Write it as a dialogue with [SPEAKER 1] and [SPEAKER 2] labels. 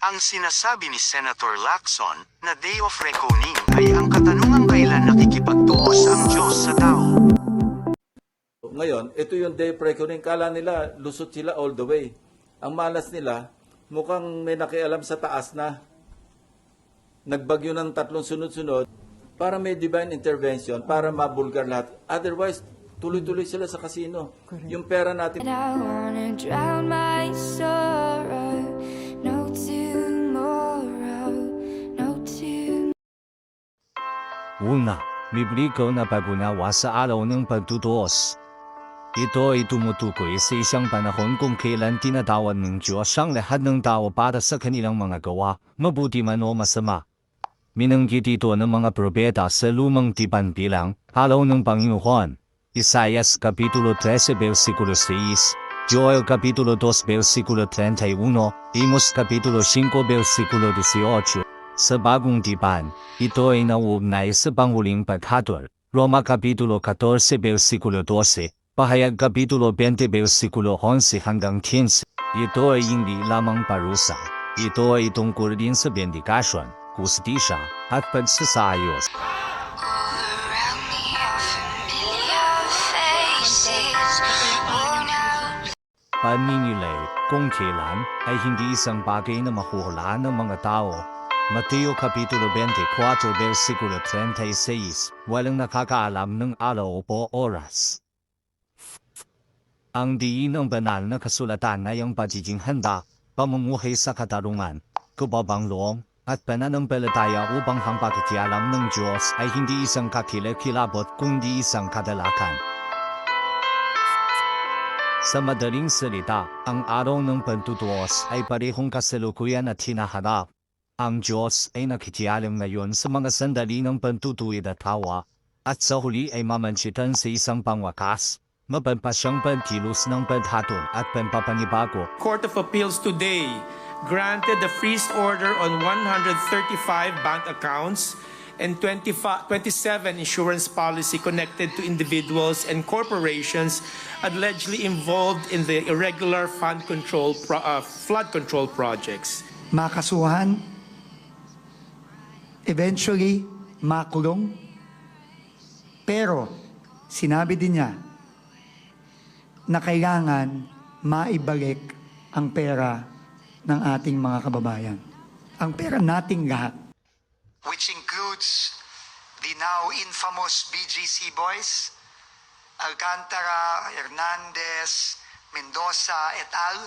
[SPEAKER 1] Ang sinasabi ni Senator Lacson na Day of Reckoning ay ang katanungang kailan nakikipagtuos ang Diyos sa tao.
[SPEAKER 2] Ngayon, ito yung day of reckoning. Kala nila, lusot sila all the way. Ang malas nila, mukhang may nakialam sa taas na. Nagbagyo ng 3 sunod-sunod para may divine intervention, para mabulgar lahat. Otherwise, tuloy-tuloy sila sa casino. Yung pera natin.
[SPEAKER 3] I wanna drown my sorrow. No tomorrow, no tomorrow.
[SPEAKER 4] Una, Bibli ko na pag-unawa sa araw ng pagtutuos. Ito ay tumutukoy sa isang panahon kung kailan tinatawag ng Diyos ang lahat ng tao para sa kanilang mga gawa, mabuti man o masama. Minanggit ito ng mga propeta sa lumang tipan bilang araw ng Panginoon. Isaias Kapitulo 13 versikulo 6, Joel Kapitulo 2 versikulo 31, Amos Kapitulo 5 versikulo 18. Sa bagong tipan, ito ay nauugnay sa panghuling paghatol. Roma Kapitulo 14 versikulo 12, Pahayag Kapitulo 20 versikulo 11 hanggang 15. Ito ay hindi lamang parusa. Ito ay tungkol din sa bendikasyon, kustisya, at pagsasayos.
[SPEAKER 3] All around me are familiar faces. Worn out.
[SPEAKER 4] Paninilay, kung kailan, ay hindi isang bagay na mahuhulaan ng mga tao. Mateo Kapitulo 24 versikulo 36, walang nakakaalam ng araw o oras. Ang diin ng banal na kasulatan ay ang pagiging handa, pamumuhay sa katarungan, kababang loob, at pananampalataya upang ang pakikialam ng Diyos ay hindi isang kakilakilabot kundi isang kadalakan. Sa madaling salita, ang araw ng pagtutuos ay parehong kasalukuyan at hinaharap. Ang Diyos ay nakikialam ngayon sa mga sandali ng pagtutuwid at tawa, at sa huli ay mamansitan sa isang pangwakas, mapagpasyang pagkilos ng paghatol at pagpapanibago.
[SPEAKER 5] Court of Appeals today granted the freeze order on 135 bank accounts and 27 insurance policy connected to individuals and corporations allegedly involved in the irregular flood control projects.
[SPEAKER 6] Makasuhan, eventually makulong, pero sinabi din niya na kailangan maibalik ang pera ng ating mga kababayan. Ang pera nating lahat.
[SPEAKER 7] Which includes the now infamous BGC boys, Alcantara, Hernandez, Mendoza et al.,